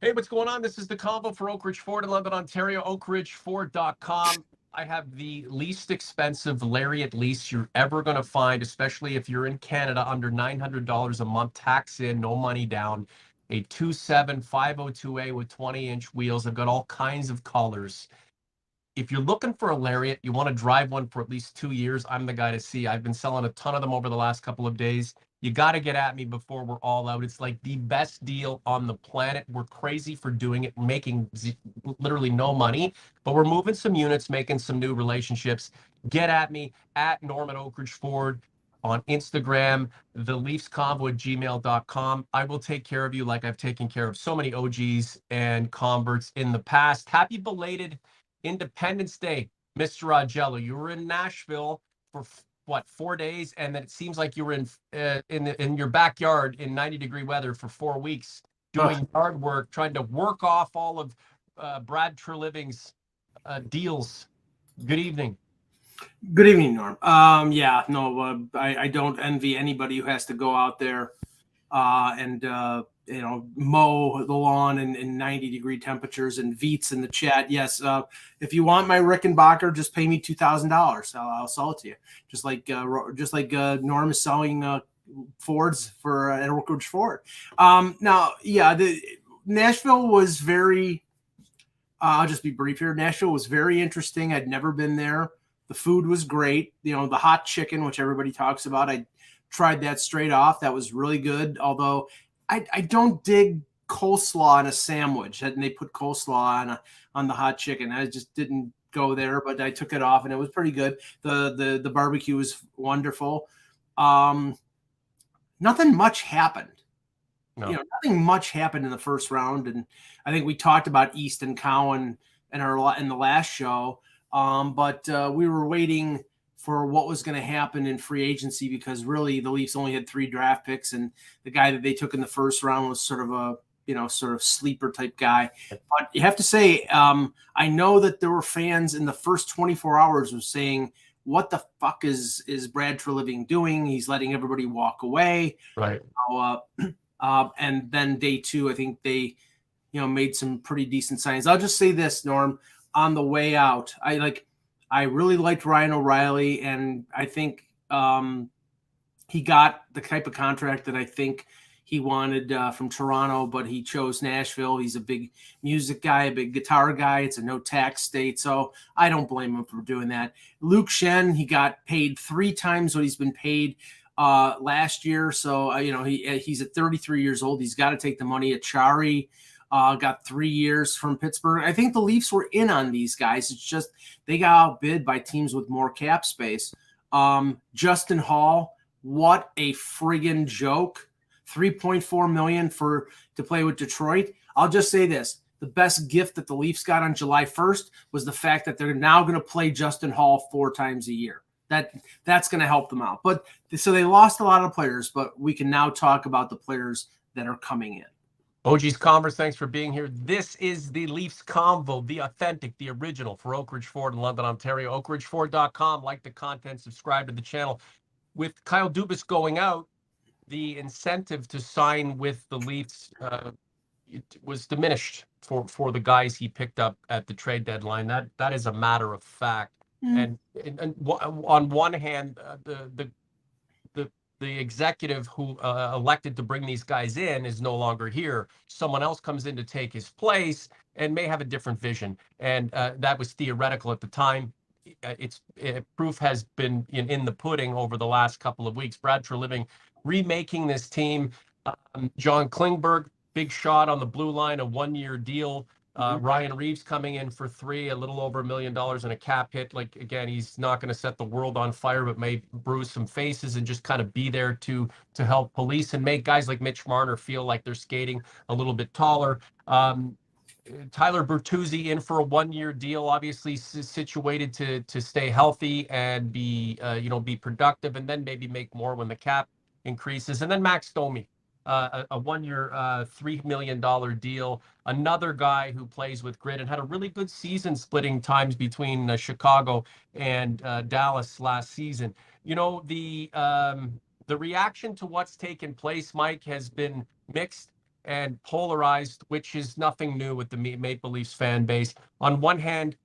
Hey, what's going on? This is the Convo for Oak Ridge Ford in London, Ontario, oakridgeford.com. I have the least expensive Lariat lease you're ever going to find, especially if you're in Canada, under $900 a month, tax in, no money down. A 2.7 502A with 20-inch wheels. I've got all kinds of colors. If you're looking for a Lariat, you want to drive one for at least 2 years, I'm the guy to see. I've been selling a ton of them over the last couple of days. You got to get at me before we're all out. It's like the best deal on the planet. We're crazy for doing it, making literally no money, but we're moving some units, making some new relationships. Get at me at Norman Oak Ridge Ford on Instagram, the Leafs Convo at gmail.com. I will take care of you like I've taken care of so many OGs and converts in the past. Happy belated Independence Day, Mr. Augello. You were in Nashville for what, 4 days, and then it seems like you were in your backyard in 90-degree weather for 4 weeks doing yard work, trying to work off all of Brad Treliving's deals. Good evening. Good evening, Norm. Yeah, no, I don't envy anybody who has to go out there and mow the lawn in 90-degree temperatures. And Veets in the chat, yes. If you want my Rickenbacker, just pay me $2,000. I'll sell it to you. Just like Norm is selling Fords for at Oak Ridge Ford. Now, yeah, the Nashville was very. I'll just be brief here. Nashville was very interesting. I'd never been there. The food was great. The hot chicken, which everybody talks about, I tried that straight off. That was really good. Although I don't dig coleslaw in a sandwich. And they put coleslaw on the hot chicken. I just didn't go there, but I took it off and it was pretty good. The barbecue was wonderful. Nothing much happened. No. Nothing much happened in the first round. And I think we talked about East and Cowan in the last show. But we were waiting for what was going to happen in free agency because really the Leafs only had 3 draft picks, and the guy that they took in the first round was sort of sleeper type guy. But you have to say, I know that there were fans in the first 24 hours was saying, "What the fuck is Brad Treliving doing? He's letting everybody walk away." Right. And then day 2, I think they, made some pretty decent signings. I'll just say this, Norm. On the way out, I really liked Ryan O'Reilly, and I think he got the type of contract that I think he wanted from Toronto, but he chose Nashville. He's a big music guy, a big guitar guy. It's a no-tax state, so I don't blame him for doing that. Luke Shen, he got paid 3 times what he's been paid last year, so he's at 33 years old. He's got to take the money. Achari got 3 years from Pittsburgh. I think the Leafs were in on these guys. It's just they got outbid by teams with more cap space. Justin Hall, what a friggin' joke. $3.4 million to play with Detroit. I'll just say this. The best gift that the Leafs got on July 1st was the fact that they're now going to play Justin Hall 4 times a year. That's going to help them out. But so they lost a lot of players, but we can now talk about the players that are coming in. OG's Converse, thanks for being here. This is the Leafs Convo, the authentic, the original for Oak Ridge Ford in London, Ontario. oakridgeford.com. Like the content, subscribe to the channel. With Kyle Dubas going out, the incentive to sign with the Leafs it was diminished for the guys he picked up at the trade deadline. That is a matter of fact. And on one hand, the executive who elected to bring these guys in is no longer here. Someone else comes in to take his place and may have a different vision. And that was theoretical at the time. Proof has been in the pudding over the last couple of weeks. Brad Treliving remaking this team. John Klingberg, big shot on the blue line, a 1-year deal. Ryan Reeves coming in for 3, a little over $1 million in a cap hit. Like, again, he's not going to set the world on fire, but may bruise some faces and just kind of be there to help police and make guys like Mitch Marner feel like they're skating a little bit taller. Tyler Bertuzzi in for a 1-year deal, obviously situated to stay healthy and be productive, and then maybe make more when the cap increases. And then Max Domi, a 1-year, $3 million deal. Another guy who plays with grit and had a really good season splitting times between Chicago and Dallas last season. The reaction to what's taken place, Mike, has been mixed. and polarized, which is nothing new with the Maple Leafs fan base. On one hand,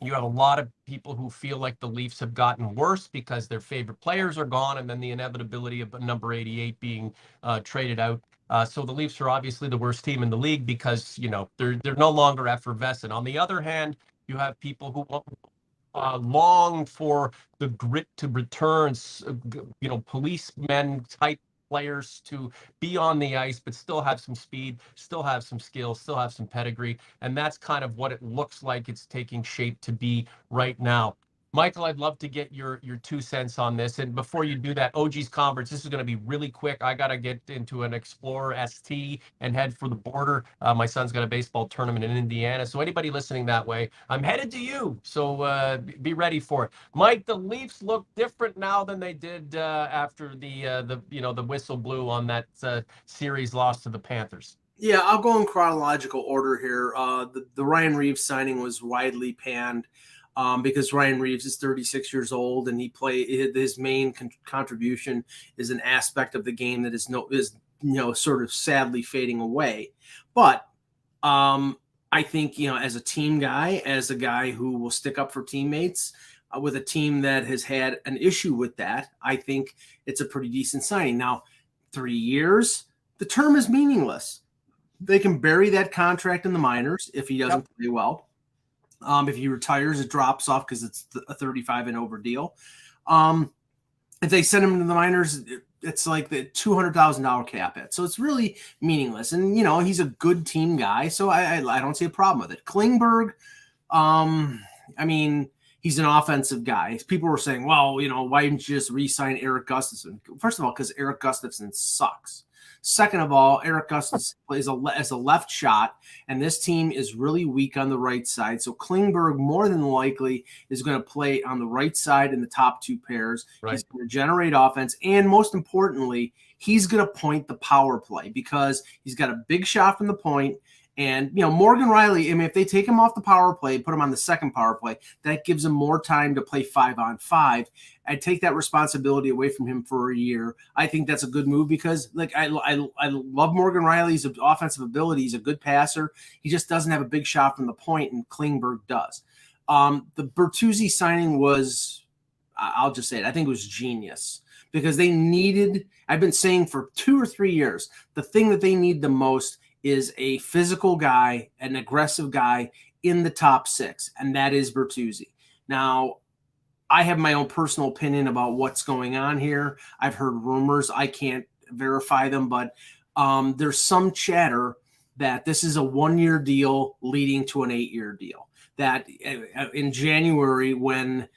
you have a lot of people who feel like the Leafs have gotten worse because their favorite players are gone, and then the inevitability of number 88 being traded out. So the Leafs are obviously the worst team in the league because, you know, they're no longer effervescent. On the other hand, you have people who long for the grit to return, you know, policemen type players to be on the ice, but still have some speed, still have some skill, still have some pedigree. And that's kind of what it looks like it's taking shape to be right now. Michael, I'd love to get your 2 cents on this. And before you do that, OG's Conference, this is going to be really quick. I got to get into an Explorer ST and head for the border. My son's got a baseball tournament in Indiana. So anybody listening that way, I'm headed to you. So be ready for it. Mike, the Leafs look different now than they did after the whistle blew on that series loss to the Panthers. Yeah, I'll go in chronological order here. The Ryan Reaves signing was widely panned. Because Ryan Reaves is 36 years old and his main contribution is an aspect of the game that is sort of sadly fading away. But I think, you know, as a team guy, as a guy who will stick up for teammates with a team that has had an issue with that, I think it's a pretty decent signing. Now, 3 years, the term is meaningless. They can bury that contract in the minors if he doesn't play well. If he retires, it drops off because it's a 35 and over deal. If they send him to the minors, it's like the $200,000 cap hit. So it's really meaningless. And, you know, he's a good team guy, so I don't see a problem with it. Klingberg, I mean, he's an offensive guy. People were saying, well, you know, why didn't you just re-sign Erik Gustafsson? First of all, because Erik Gustafsson sucks. Second of all, Erik Gustafsson plays as a left shot, and this team is really weak on the right side. So Klingberg more than likely is going to play on the right side in the top two pairs. Right. He's going to generate offense, and most importantly, he's going to point the power play because he's got a big shot from the point. And, you know, Morgan Rielly, I mean, if they take him off the power play, put him on the second power play, that gives him more time to play 5-on-5. I'd take that responsibility away from him for a year. I think that's a good move because, like, I love Morgan Rielly's offensive ability. He's a good passer. He just doesn't have a big shot from the point, and Klingberg does. The Bertuzzi signing was, I'll just say it, I think it was genius because they needed, I've been saying for 2 or 3 years, the thing that they need the most is a physical guy, an aggressive guy in the top 6, and that is Bertuzzi. Now, I have my own personal opinion about what's going on here. I've heard rumors. I can't verify them, but there's some chatter that this is a 1-year deal leading to an 8-year deal. That in January, when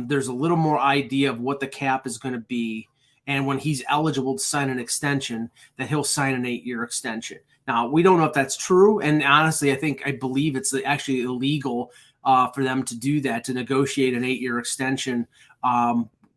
there's a little more idea of what the cap is going to be, and when he's eligible to sign an extension, that he'll sign an 8-year extension. Now, we don't know if that's true, and honestly, I believe it's actually illegal for them to do that, to negotiate an 8-year extension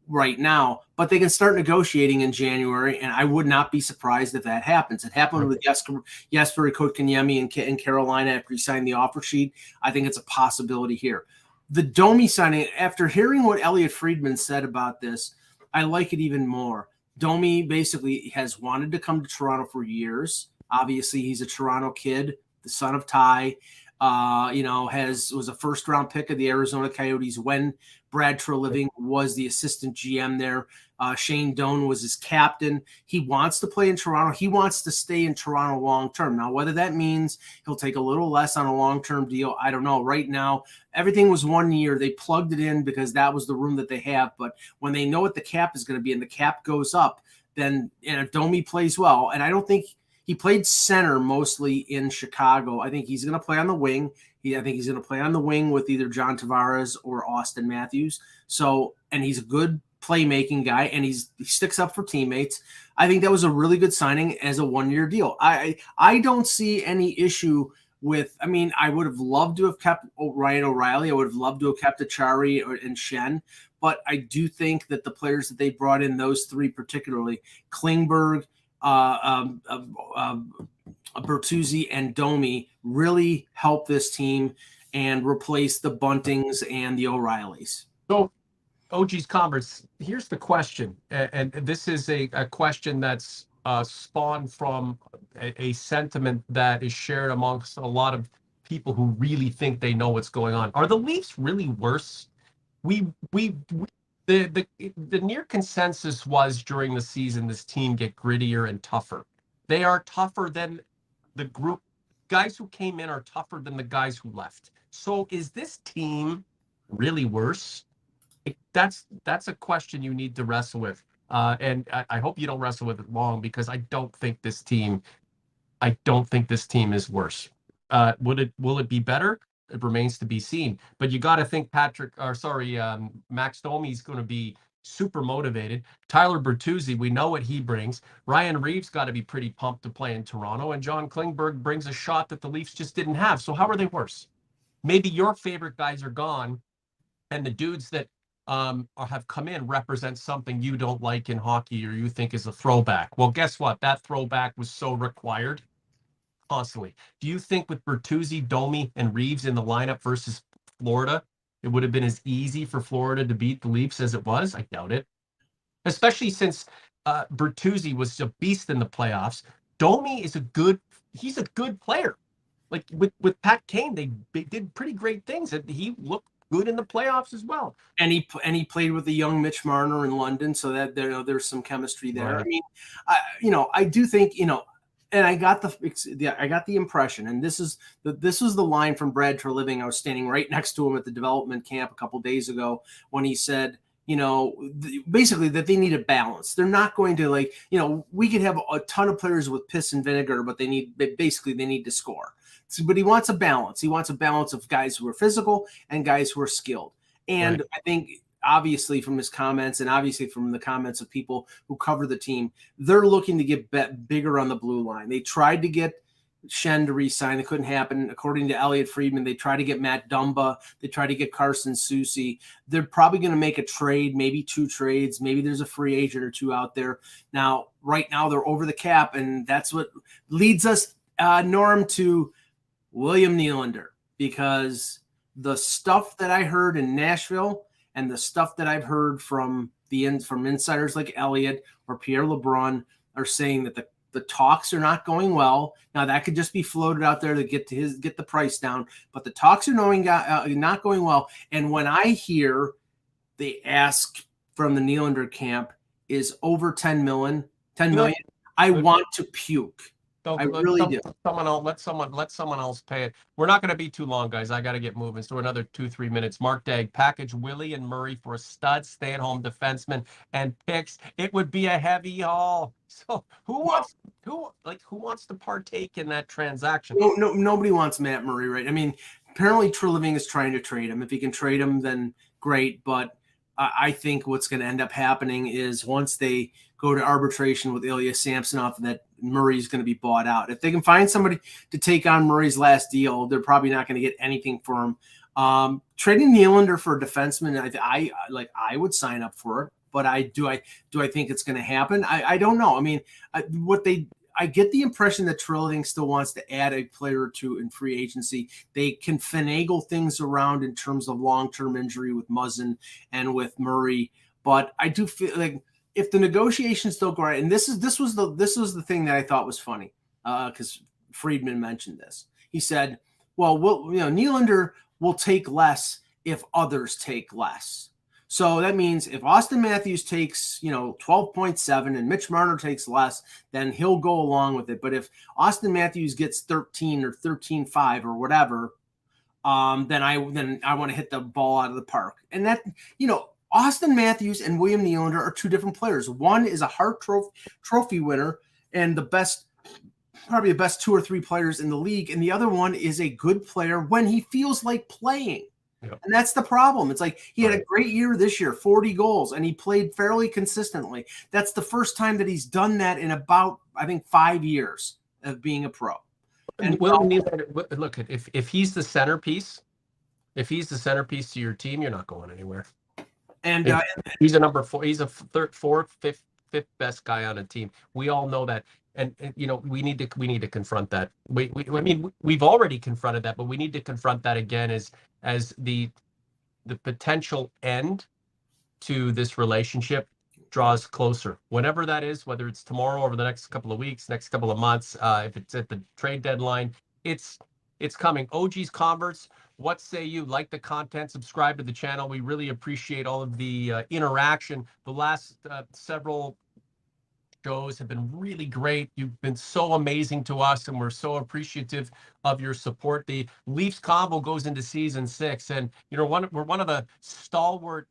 right now. But they can start negotiating in January, and I would not be surprised if that happens. It happened with Jesper Kotkaniemi in Carolina after he signed the offer sheet. I think it's a possibility here. The Domi signing, after hearing what Elliot Friedman said about this, I like it even more. Domi basically has wanted to come to Toronto for years. Obviously, he's a Toronto kid, the son of Ty. Was a first-round pick of the Arizona Coyotes when Brad Treliving was the assistant GM there. Shane Doan was his captain. He wants to play in Toronto. He wants to stay in Toronto long-term. Now, whether that means he'll take a little less on a long-term deal, I don't know. Right now, everything was 1 year. They plugged it in because that was the room that they have. But when they know what the cap is going to be and the cap goes up, then if Domi plays well, and I don't think – he played center mostly in Chicago. I think he's going to play on the wing. I think he's going to play on the wing with either John Tavares or Austin Matthews. So, and he's a good playmaking guy, and he sticks up for teammates. I think that was a really good signing as a 1-year deal. I don't see any issue with. I mean, I would have loved to have kept Ryan O'Reilly. I would have loved to have kept Achari and Shen. But I do think that the players that they brought in, those 3 particularly, Klingberg, Bertuzzi and Domi, really help this team and replace the Buntings and the O'Reillys. So, OG's Converse, here's the question, and this is a question that's spawned from a sentiment that is shared amongst a lot of people who really think they know what's going on. Are the Leafs really worse? We the near consensus was during the season this team get grittier and tougher. They are tougher than the group. Guys who came in are tougher than the guys who left. So is this team really worse? That's a question you need to wrestle with. And I hope you don't wrestle with it long, because I don't think this team is worse. Will it be better? It remains to be seen. But you got to think Max Domi's going to be super motivated. Tyler Bertuzzi, we know what he brings. Ryan Reeves got to be pretty pumped to play in Toronto, and John Klingberg brings a shot that the Leafs just didn't have. So how are they worse? Maybe your favorite guys are gone, and the dudes that have come in represent something you don't like in hockey or you think is a throwback. Well, guess what? That throwback was so required constantly. Do you think with Bertuzzi, Domi, and Reeves in the lineup versus Florida, it would have been as easy for Florida to beat the Leafs as it was? I doubt it. Especially since Bertuzzi was a beast in the playoffs. Domi is he's a good player. Like with Pat Kane, they did pretty great things, and he looked good in the playoffs as well. And he played with the young Mitch Marner in London, so that there's some chemistry there. Right. I mean, I do think, and I got the impression, and this was the line from Brad Treliving. I was standing right next to him at the development camp a couple days ago when he said, basically that they need a balance. They're not going to we could have a ton of players with piss and vinegar, but they need to score. So, but he wants a balance. He wants a balance of guys who are physical and guys who are skilled. And right. I think obviously from his comments, and obviously from the comments of people who cover the team, they're looking to get bigger on the blue line. They tried to get Schenn to re-sign. It couldn't happen. According to Elliot Friedman, they tried to get Matt Dumba. They tried to get Carson Soucy. They're probably going to make a trade, maybe 2 trades. Maybe there's a free agent or 2 out there. Now, right now, they're over the cap, and that's what leads us, Norm, to William Nylander, because the stuff that I heard in Nashville and the stuff that I've heard from insiders like Elliot or Pierre LeBrun are saying that the talks are not going well. Now that could just be floated out there to get the price down, but the talks are not going well. And when I hear the ask from the Nylander camp is over 10 million, I want to puke. I really do. Let someone else pay it. We're not going to be too long, guys. I got to get moving. So another 2-3 minutes. Mark Dagg, package Willie and Murray for a stud stay-at-home defenseman and picks. It would be a heavy haul. So who wants to partake in that transaction? No, nobody wants Matt Murray, right? I mean, apparently Treliving is trying to trade him. If he can trade him, then great. But I think what's going to end up happening is once they go to arbitration with Ilya Samsonov, that Murray's going to be bought out. If they can find somebody to take on Murray's last deal, they're probably not going to get anything for him. Trading Nylander for a defenseman, I would sign up for it, but do I think it's going to happen? I don't know. I mean, I get the impression that Treliving still wants to add a player or 2 in free agency. They can finagle things around in terms of long-term injury with Muzzin and with Murray, but I do feel like if the negotiations don't go right, and this was the thing that I thought was funny, because Friedman mentioned this. He said, "Well, Nylander will take less if others take less." So that means if Austin Matthews takes 12.7 and Mitch Marner takes less, then he'll go along with it. But if Austin Matthews gets 13 or 13.5 or whatever, then I want to hit the ball out of the park. And that Austin Matthews and William Nylander are 2 different players. One is a Hart Trophy winner and probably the best 2 or 3 players in the league. And the other one is a good player when he feels like playing. Yep. And that's the problem. It's like he had a great year this year, 40 goals, and he played fairly consistently. That's the first time that he's done that in about, I think, 5 years of being a pro. And look, if he's the centerpiece, to your team, you're not going anywhere. And he's a number 4. He's a fourth, fifth best guy on a team. We all know that, and we need to confront that. I mean, we've already confronted that, but we need to confront that again as the potential end to this relationship. draws closer. Whenever that is, whether it's tomorrow, over the next couple of weeks, next couple of months, if it's at the trade deadline, it's coming. OG's Converts, what say you? Like the content, subscribe to the channel. We really appreciate all of the interaction. The last several shows have been really great. You've been so amazing to us, and we're so appreciative of your support. The Leafs Convo goes into season 6, and we're one of the stalwart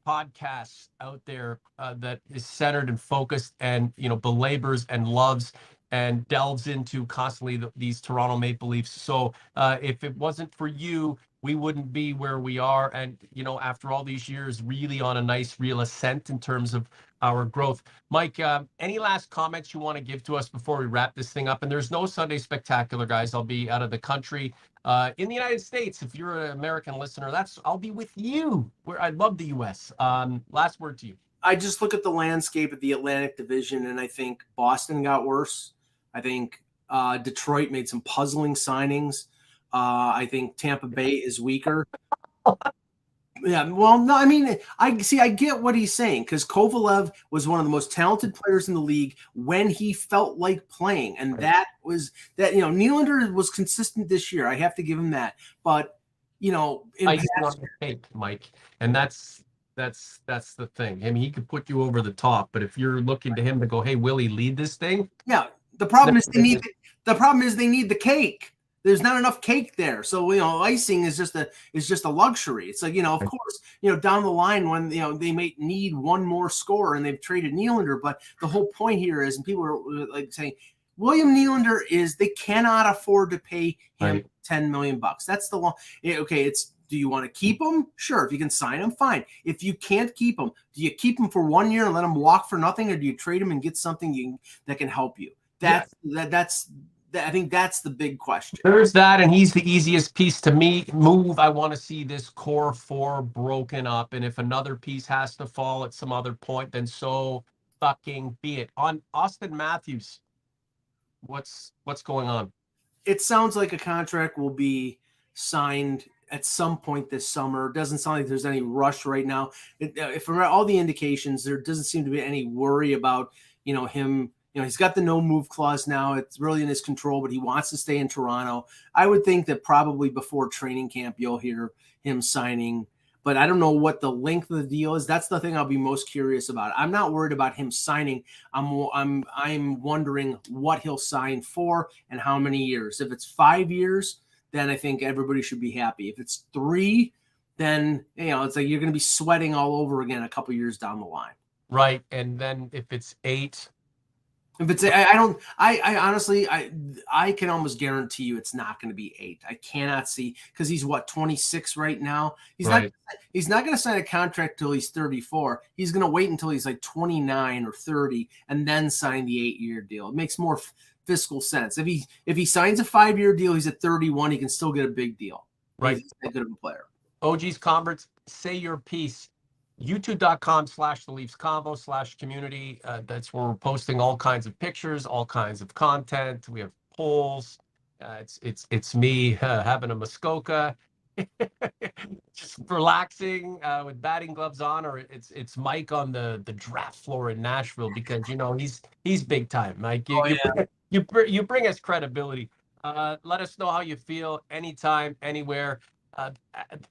podcasts out there that is centered and focused, and belabors and loves and delves into constantly these Toronto Maple Leafs. So if it wasn't for you, we wouldn't be where we are. And, after all these years, really on a nice, real ascent in terms of our growth. Mike, any last comments you want to give to us before we wrap this thing up? And there's no Sunday Spectacular, guys. I'll be out of the country. In the United States, if you're an American listener, I'll be with you. I love the U.S. Last word to you. I just look at the landscape of the Atlantic Division, and I think Boston got worse. I think Detroit made some puzzling signings. I think Tampa Bay is weaker. Yeah, well, no, I mean, I get what he's saying, because Kovalev was one of the most talented players in the league when he felt like playing, and that. Nylander was consistent this year. I have to give him that, but icing on the cake, Mike, and that's the thing. I mean, he could put you over the top, but if you're looking to him to go, "Hey, Willie, lead this thing," yeah, the problem is they need the cake. There's not enough cake there. So, icing is just a luxury. It's like, of course, down the line when, they may need one more score and they've traded Nylander. But the whole point here is, and people are like saying, William Nylander they cannot afford to pay him $10 million. That's the law. Okay. Do you want to keep him? Sure. If you can sign him, fine. If you can't keep him, do you keep him for 1 year and let him walk for nothing? Or do you trade him and get something that can help you? I think that's the big question. There's that, and he's the easiest piece to move. I want to see this core 4 broken up, and if another piece has to fall at some other point, then so fucking be it. On Austin Matthews, what's going on? It sounds like a contract will be signed at some point this summer. It doesn't sound like there's any rush right now. From all the indications, there doesn't seem to be any worry about him. He's got the no move clause now. It's really in his control, but he wants to stay in Toronto. I would think that probably before training camp, you'll hear him signing, but I don't know what the length of the deal is. That's the thing I'll be most curious about. I'm not worried about him signing. I'm wondering what he'll sign for and how many years. If it's 5 years, then I think everybody should be happy. If it's 3, then, it's like you're going to be sweating all over again a couple years down the line. Right. And then if it's 8, if it's, I honestly, I can almost guarantee you it's not going to be 8. I cannot see, because he's 26 right now. He's not going to sign a contract till he's 34. He's going to wait until he's like 29 or 30 and then sign the 8-year deal. It makes more fiscal sense. If he signs a 5-year deal, he's at 31. He can still get a big deal. Right. He's that good of a player. OG's Converts, say your piece. YouTube.com/the Leafs Convo /community. That's where we're posting all kinds of pictures, all kinds of content. We have polls. It's me having a Muskoka, just relaxing with batting gloves on, or it's Mike on the draft floor in Nashville, because he's big time. Mike, you bring us credibility. Let us know how you feel anytime, anywhere.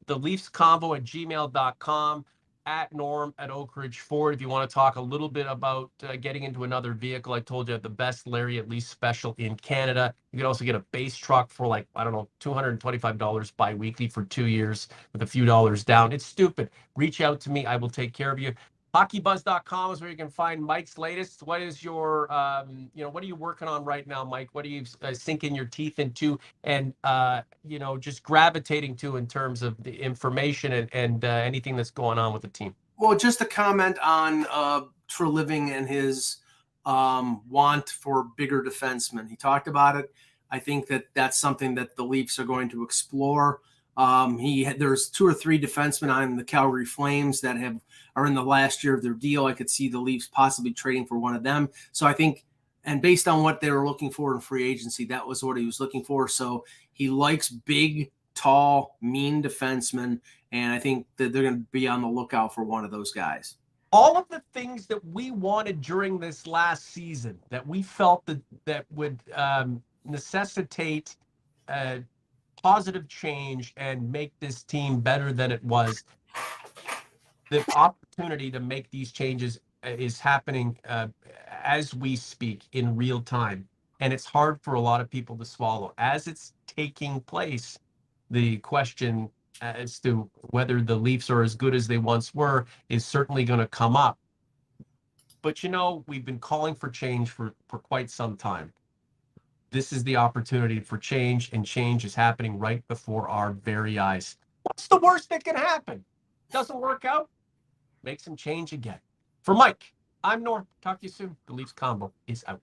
The Leafs Convo @gmail.com. At Norm at Oak Ridge Ford, if you want to talk a little bit about getting into another vehicle. I told you, the best Lariat lease special in Canada. You can also get a base truck for like, I don't know, $225 bi-weekly for 2 years with a few dollars down. It's stupid. Reach out to me. I will take care of you. HockeyBuzz.com is where you can find Mike's latest. What is your, what are you working on right now, Mike? What are you sinking your teeth into and, just gravitating to in terms of the information and anything that's going on with the team? Well, just a comment on Treliving and his want for bigger defensemen. He talked about it. I think that's something that the Leafs are going to explore. There's 2 or 3 defensemen on the Calgary Flames that are in the last year of their deal. I could see the Leafs possibly trading for one of them. So I think, and based on what they were looking for in free agency, that was what he was looking for. So he likes big, tall, mean defensemen, and I think that they're going to be on the lookout for one of those guys. all of the things that we wanted during this last season, that we felt that would necessitate positive change and make this team better than it was, the opportunity to make these changes is happening as we speak in real time. And it's hard for a lot of people to swallow. As it's taking place, the question as to whether the Leafs are as good as they once were is certainly going to come up. But, we've been calling for change for quite some time. This is the opportunity for change, and change is happening right before our very eyes. What's the worst that can happen? Doesn't work out? Make some change again. For Mike, I'm Norm. Talk to you soon. The Leafs Convo is out.